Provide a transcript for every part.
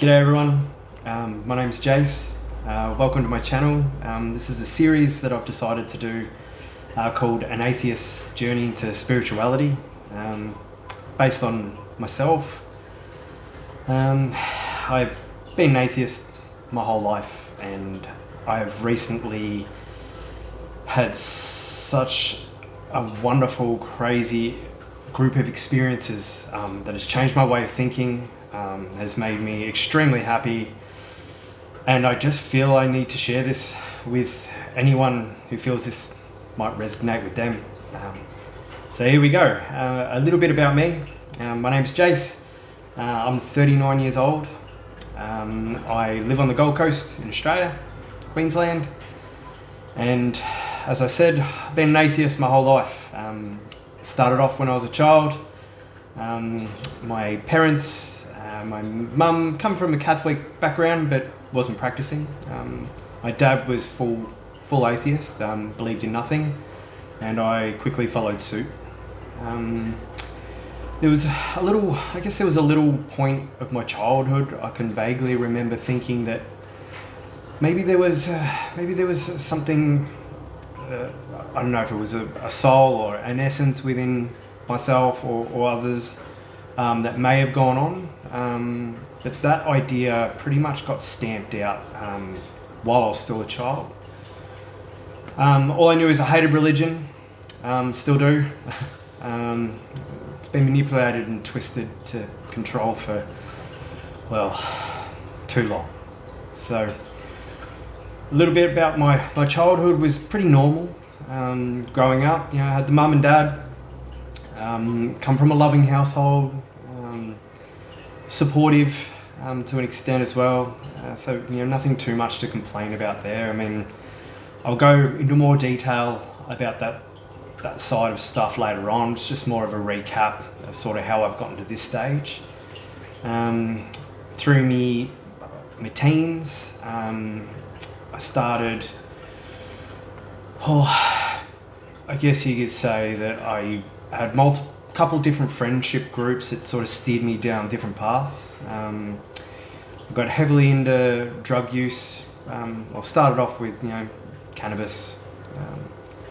G'day everyone, my name's Jace. Welcome to my channel. This is a series that I've decided to do called An Atheist's Journey to Spirituality, based on myself. I've been an atheist my whole life, and I've recently had such a wonderful, crazy group of experiences that has changed my way of thinking, has made me extremely happy, and I just feel I need to share this with anyone who feels this might resonate with them. So here we go. A little bit about me. My name's Jace. I'm 39 years old. I live on the Gold Coast in Australia, Queensland, and as I said, I've been an atheist my whole life. Started off when I was a child. My parents, my mum come from a Catholic background but wasn't practicing. My dad was full atheist, believed in nothing, and I quickly followed suit. There was a little point of my childhood I can vaguely remember thinking that maybe there was something, I don't know if it was a soul or an essence within myself or others that may have gone on, but that idea pretty much got stamped out while I was still a child. All I knew is I hated religion, still do. It's been manipulated and twisted to control for, well, too long. So a little bit about my childhood was pretty normal. Growing up, I had the mum and dad, come from a loving household, supportive to an extent as well. So nothing too much to complain about there. I mean, I'll go into more detail about that side of stuff later on. It's just more of a recap of sort of how I've gotten to this stage. Through my teens, I started, I guess you could say that I had couple different friendship groups that sort of steered me down different paths. I got heavily into drug use. I started off with cannabis,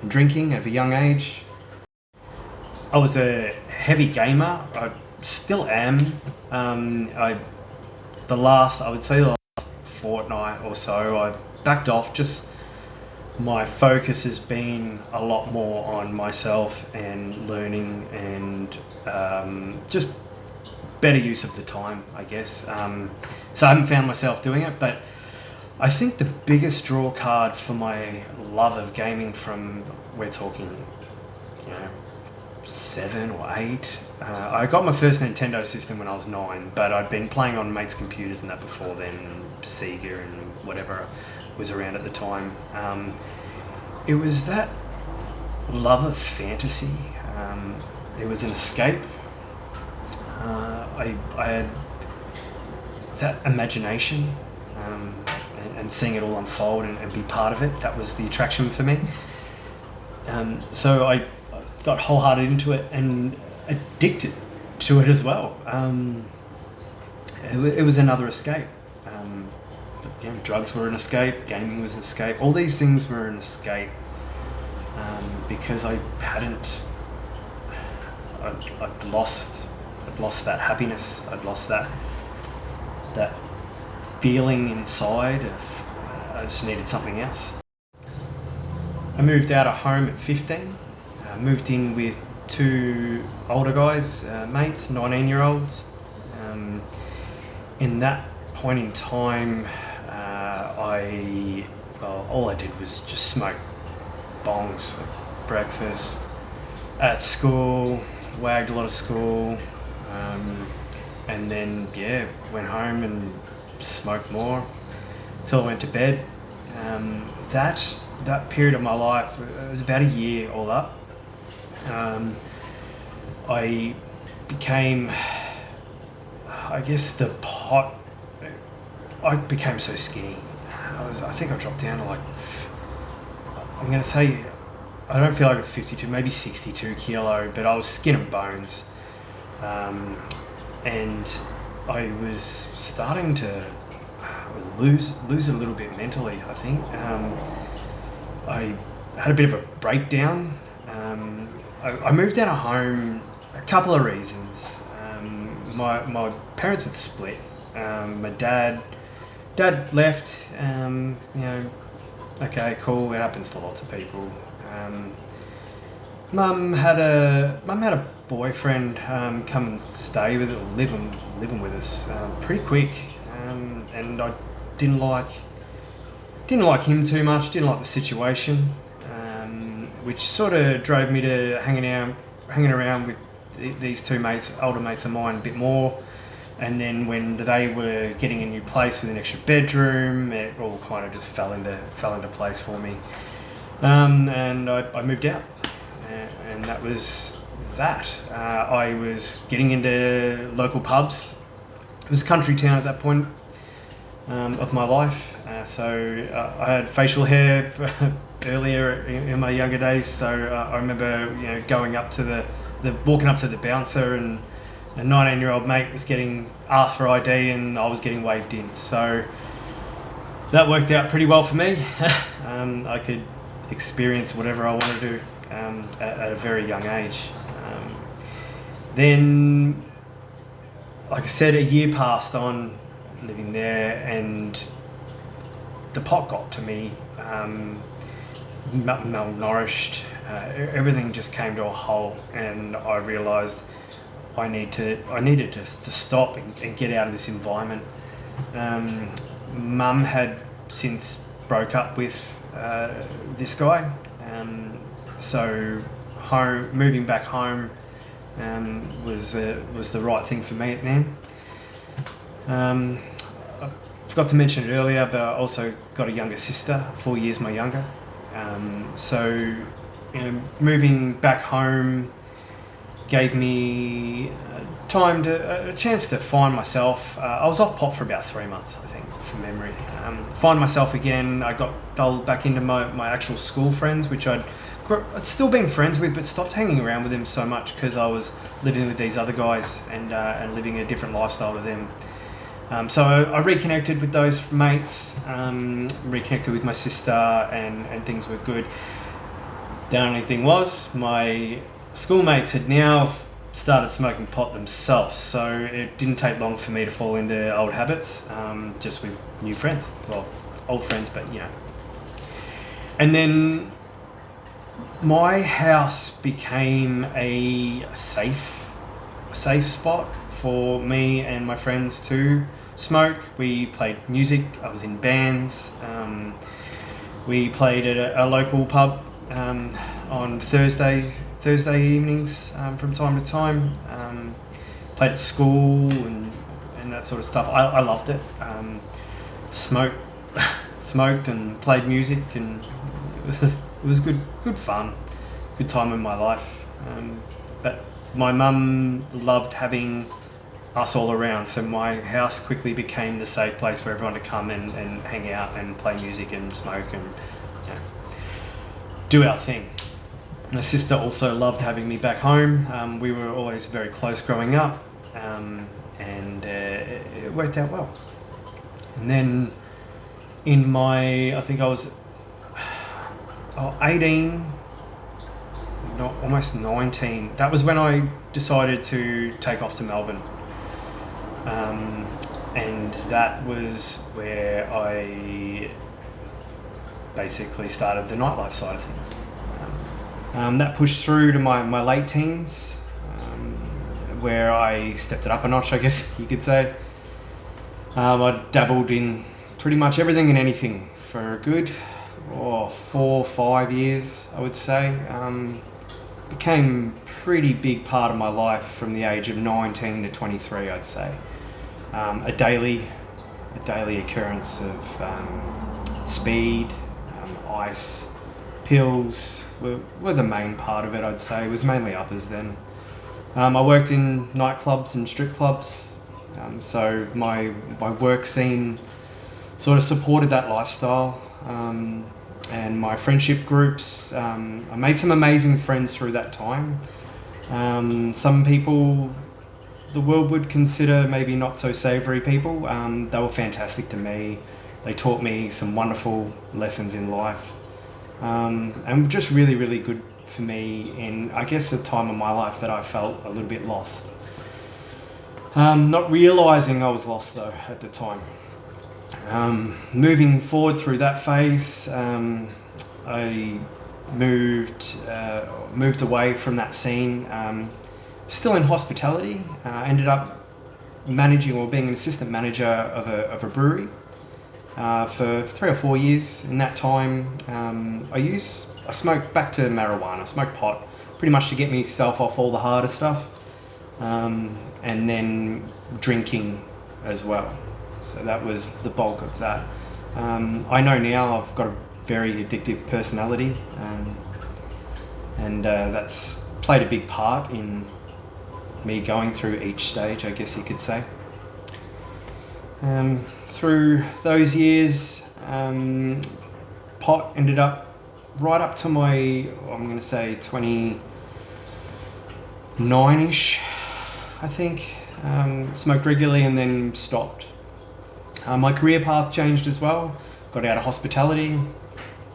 and drinking at a young age. I was a heavy gamer. I still am. I would say the last fortnight or so, I backed off. Just my focus has been a lot more on myself and learning and just better use of the time, I guess. So I haven't found myself doing it, but I think the biggest draw card for my love of gaming we're talking 7 or 8. I got my first Nintendo system when I was 9, but I'd been playing on mates' computers and that before then, Sega and whatever was around at the time. It was that love of fantasy. It was an escape. I had that imagination, and seeing it all unfold and be part of it. That was the attraction for me. So I got wholehearted into it and addicted to it as well. It was another escape. Drugs were an escape, gaming was an escape. All these things were an escape because I'd lost that happiness. I'd lost that feeling inside of I just needed something else. I moved out of home at 15. Moved in with 2 older guys, mates, 19-year-olds. In that point in time, all I did was just smoke bongs for breakfast. At school, wagged a lot of school, and then went home and smoked more till I went to bed. That period of my life, it was about a year all up. I became, I became so skinny. I think I dropped down to I'm going to say, I don't feel like it was 52, maybe 62 kilo, but I was skin and bones. And I was starting to lose a little bit mentally, I think. I had a bit of a breakdown. I moved out of home a couple of reasons. My parents had split. My dad left. Okay, cool. It happens to lots of people. Mum had a boyfriend come and stay with it, or living with us pretty quick, and I didn't like him too much. Didn't like the situation, which sort of drove me to hanging around with these two older mates of mine a bit more. And then when they were getting a new place with an extra bedroom, it all kind of just fell into place for me. And I moved out, and that was that. I was getting into local pubs. It was a country town at that point of my life, so I had facial hair earlier in my younger days. So I remember, going up to walking up to the bouncer, and a 19-year-old mate was getting asked for ID, and I was getting waved in. So that worked out pretty well for me. I could experience whatever I wanted to do at a very young age. Then, like I said, a year passed on living there, and the pot got to me. Malnourished, everything just came to a halt, and I realised I needed to stop and get out of this environment. Mum had since broke up with this guy, so moving back home was the right thing for me then. I forgot to mention it earlier, but I also got a younger sister, 4 years my younger. So moving back home gave me a chance to find myself. I was off pot for about 3 months, I think, from memory. Find myself again. I fell back into my actual school friends, which I'd still been friends with, but stopped hanging around with them so much because I was living with these other guys and living a different lifestyle to them. So I reconnected with those mates, reconnected with my sister, and things were good. The only thing was, my schoolmates had now started smoking pot themselves, so it didn't take long for me to fall into old habits, just with new friends. Well, old friends, but And then my house became a safe spot for me and my friends to smoke. We played music. I was in bands. We played at a local pub on Thursday evenings from time to time. Played at school and that sort of stuff. I loved it. Smoked and played music, and it was good fun, good time in my life. But my mum loved having us all around, so my house quickly became the safe place for everyone to come and hang out and play music and smoke and do our thing. My sister also loved having me back home. We were always very close growing up, and it worked out well. And then I think I was 18, almost 19. That was when I decided to take off to Melbourne. And that was where I basically started the nightlife side of things. That pushed through to my late teens, where I stepped it up a notch, I guess you could say. I dabbled in pretty much everything and anything for a good 4 or 5 years, I would say. Became a pretty big part of my life from the age of 19 to 23, I'd say. A daily occurrence of speed, ice, pills were the main part of it, I'd say. It was mainly uppers then. I worked in nightclubs and strip clubs, so my work scene sort of supported that lifestyle. And my friendship groups, I made some amazing friends through that time. Some people the world would consider maybe not so savoury people. They were fantastic to me. They taught me some wonderful lessons in life, and just really, really good for me in, I guess, a time of my life that I felt a little bit lost. Not realising I was lost though at the time. Moving forward through that phase, I moved away from that scene. Still in hospitality, ended up managing or being an assistant manager of a brewery for 3 or 4 years. In that time, I smoked back to marijuana. I smoked pot pretty much to get myself off all the harder stuff, and then drinking as well. So that was the bulk of that. I know now I've got a very addictive personality, and that's played a big part in me going through each stage, I guess you could say. Through those years, pot ended up right up to my, I'm going to say 29-ish, I think. Smoked regularly and then stopped. My career path changed as well. Got out of hospitality,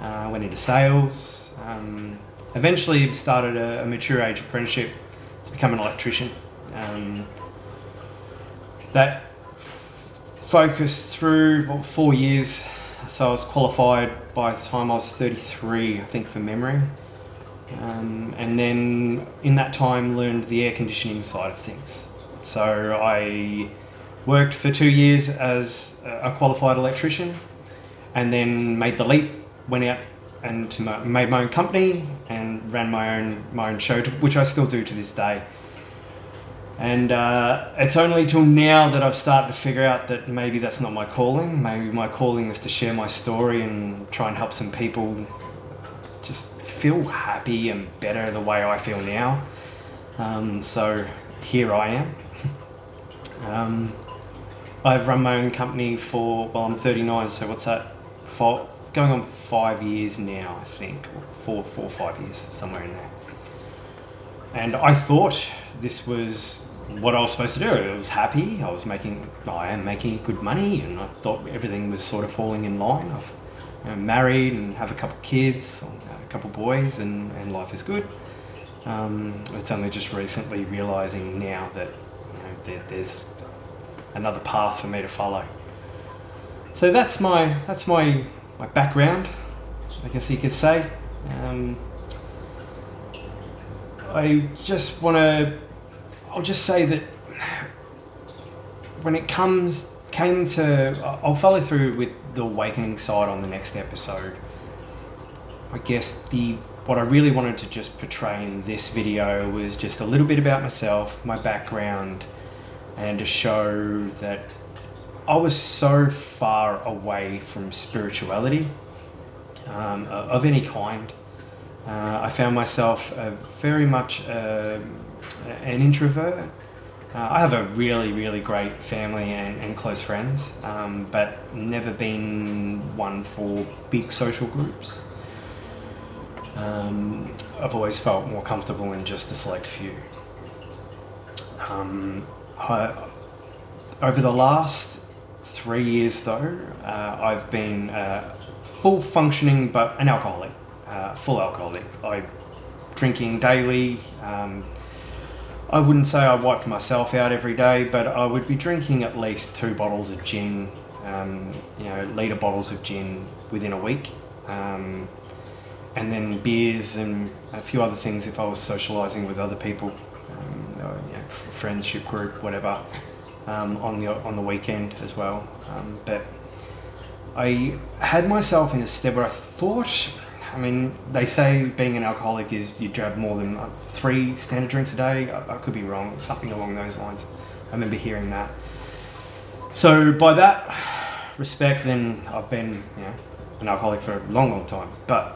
went into sales, eventually started a mature age apprenticeship to become an electrician. That focused through 4 years, so I was qualified by the time I was 33, I think, from memory. And then in that time learned the air conditioning side of things. So I worked for 2 years as a qualified electrician, and then made the leap, went out and made my own company and ran my own show, which I still do to this day. And it's only till now that I've started to figure out that maybe that's not my calling. Maybe my calling is to share my story and try and help some people just feel happy and better the way I feel now. So here I am. I've run my own company for, well, I'm 39, so what's that? Going on 5 years now, I think. 4 or 5 years, somewhere in there. And I thought this was what I was supposed to do. I was happy, I am making good money, and I thought everything was sort of falling in line. I'm married and have a couple of kids, a couple of boys, and life is good. It's only just recently realising now that there's another path for me to follow. So that's my background, I guess you could say. I'll just say that when it came to, I'll follow through with the awakening side on the next episode. I guess what I really wanted to just portray in this video was just a little bit about myself, my background, and to show that I was so far away from spirituality of any kind. I found myself very much an introvert. I have a really, really great family and close friends, but never been one for big social groups. I've always felt more comfortable in just a select few. Over the last 3 years though, I've been full functioning but an alcoholic, full alcoholic. I'm drinking daily. I wouldn't say I wiped myself out every day, but I would be drinking at least 2 bottles of gin, litre bottles of gin within a week. And then beers and a few other things if I was socialising with other people, friendship group, whatever, on the weekend as well. But I had myself in a step where I thought, they say being an alcoholic is you have more than 3 standard drinks a day. I could be wrong, something along those lines. I remember hearing that. So by that respect, then I've been an alcoholic for a long, long time. But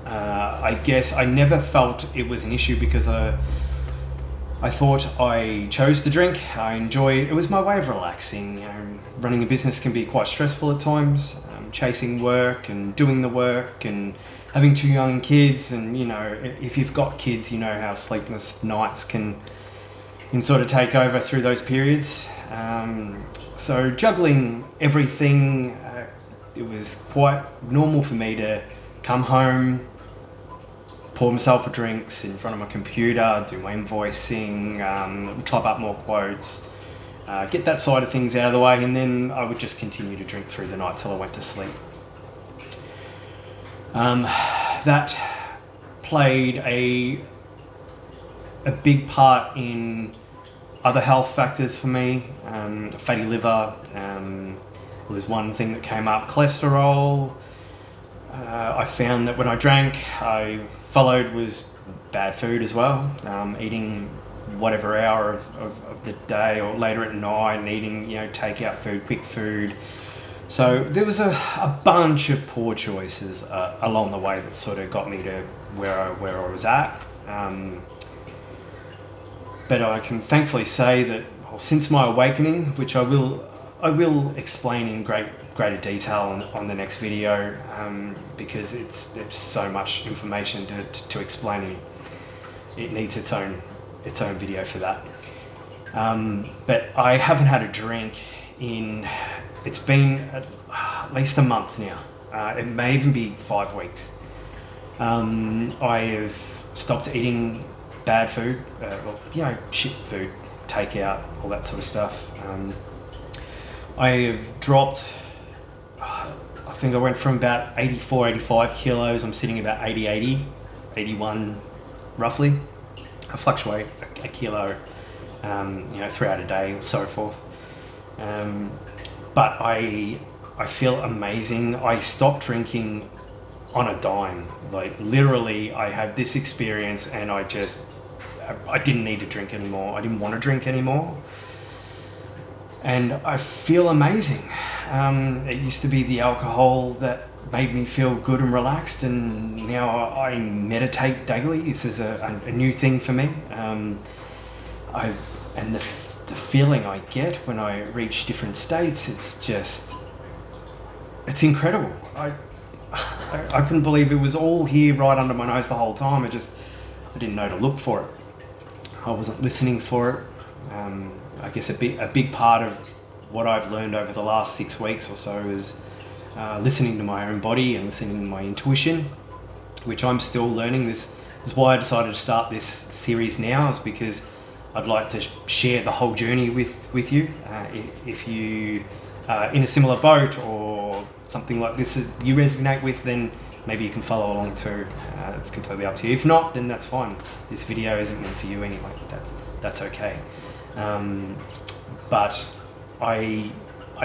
I guess I never felt it was an issue because I thought I chose to drink. I enjoyed it. Was my way of relaxing. Running a business can be quite stressful at times. Chasing work and doing the work and having 2 young kids, and if you've got kids, you know how sleepless nights can sort of take over through those periods. So juggling everything, it was quite normal for me to come home, pour myself a drinks in front of my computer, do my invoicing, type up more quotes, get that side of things out of the way, and then I would just continue to drink through the night till I went to sleep. That played a big part in other health factors for me. Fatty liver was one thing that came up. Cholesterol. I found that when I drank, I followed was bad food as well. Eating whatever hour of the day or later at night, and eating takeout food, quick food. So there was a bunch of poor choices along the way that sort of got me to where I was at. But I can thankfully say that since my awakening, which I will explain in greater detail on the next video, because there's so much information to explain it. It needs its own video for that. But I haven't had a drink it's been at least a month now. It may even be 5 weeks. I have stopped eating bad food, shit food, takeout, all that sort of stuff. I have dropped, I think I went from about 84, 85 kilos, I'm sitting about 80, 81 roughly. I fluctuate a kilo, throughout a day or so forth. But I feel amazing. I stopped drinking on a dime. Like literally, I had this experience and I didn't need to drink anymore. I didn't want to drink anymore. And I feel amazing. It used to be the alcohol that made me feel good and relaxed, and now I meditate daily. This is a new thing for me. The feeling I get when I reach different states, it's incredible. I couldn't believe it was all here right under my nose the whole time. I didn't know to look for it. I wasn't listening for it. I guess a big part of what I've learned over the last 6 weeks or so is listening to my own body and listening to my intuition, which I'm still learning. This is why I decided to start this series now, is because I'd like to share the whole journey with you. If you are in a similar boat or something like this you resonate with, then maybe you can follow along too. It's completely up to you. If not, then that's fine. This video isn't meant for you anyway. That's okay. But I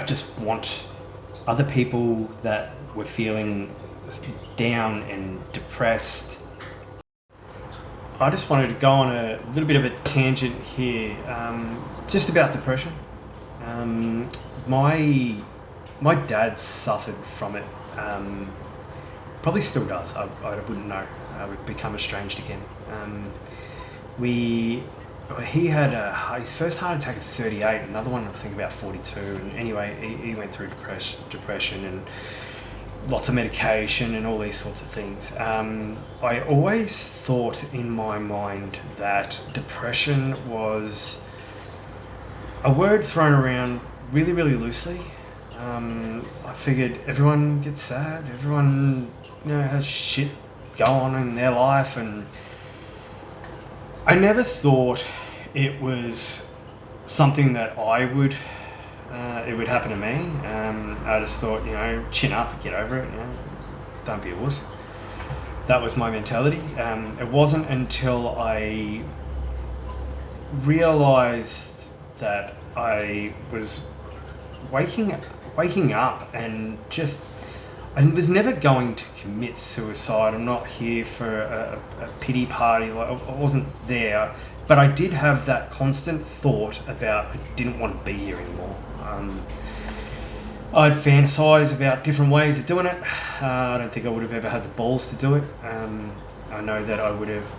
just want other people that were feeling down and depressed. I just wanted to go on a little bit of a tangent here, just about depression. My dad suffered from it. Probably still does. I wouldn't know. We've become estranged again. He had his first heart attack at 38, another one I think about 42. And anyway, he went through depression and lots of medication and all these sorts of things. I always thought in my mind that depression was a word thrown around really, really loosely. I figured everyone gets sad, everyone has shit go on in their life, and I never thought it was something that it would happen to me. I just thought, chin up, get over it, don't be a wuss. That was my mentality. It wasn't until I realised that I was waking up and I was never going to commit suicide. I'm not here for a pity party. I wasn't there. But I did have that constant thought about I didn't want to be here anymore. I'd fantasize about different ways of doing it. I don't think I would have ever had the balls to do it. I know that I would have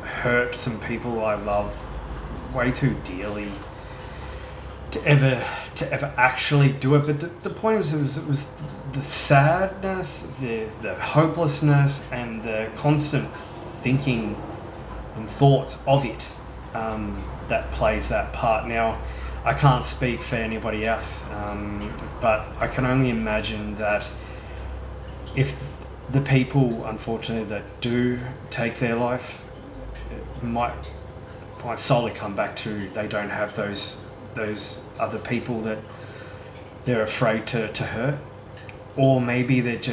hurt some people I love way too dearly to ever actually do it. But the point was, it was the sadness, the hopelessness, and the constant thinking and thoughts of it that plays that part. Now, I can't speak for anybody else, but I can only imagine that if the people, unfortunately, that do take their life, it might solely come back to they don't have those other people that they're afraid to hurt, or maybe it's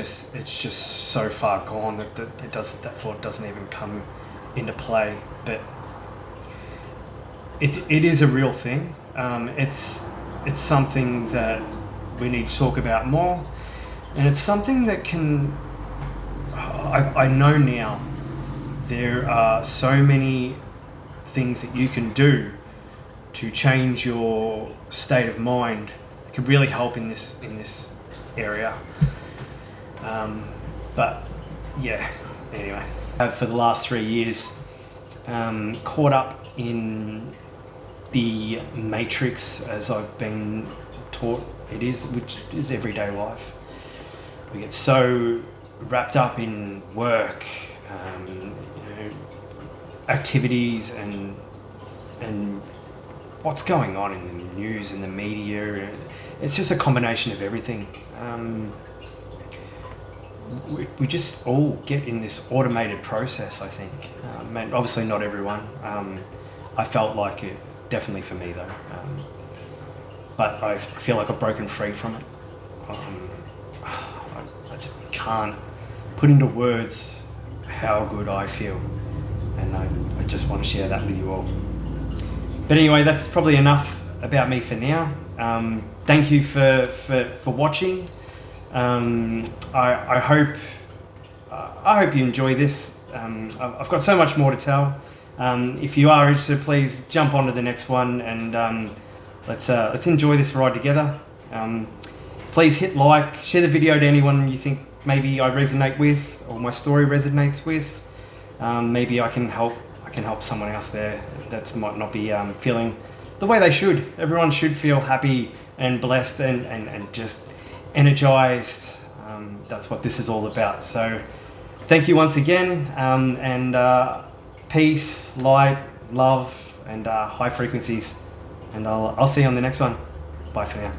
just so far gone that that thought doesn't even come into play. But it is a real thing. It's something that we need to talk about more, and it's something that can. I know now there are so many things that you can do to change your state of mind. It can really help in this area. But yeah, anyway, for the last 3 years, caught up in the matrix, as I've been taught it is, which is everyday life. We get so wrapped up in work, activities, and what's going on in the news and the media. It's just a combination of everything. We just all get in this automated process, I think. And obviously not everyone. I felt like it, definitely for me though. But I feel like I've broken free from it. I just can't put into words how good I feel. And I just want to share that with you all. But anyway, that's probably enough about me for now. Thank you for watching. I hope you enjoy this. I've got so much more to tell. If you are interested, please jump on to the next one, and let's enjoy this ride together. Please hit like, share the video to anyone you think maybe I resonate with, or my story resonates with. Maybe I can help someone else there that might not be feeling the way they should. Everyone should feel happy and blessed and just energized. That's what this is all about. So thank you once again, and peace, light, love, and high frequencies. And I'll see you on the next one. Bye for now.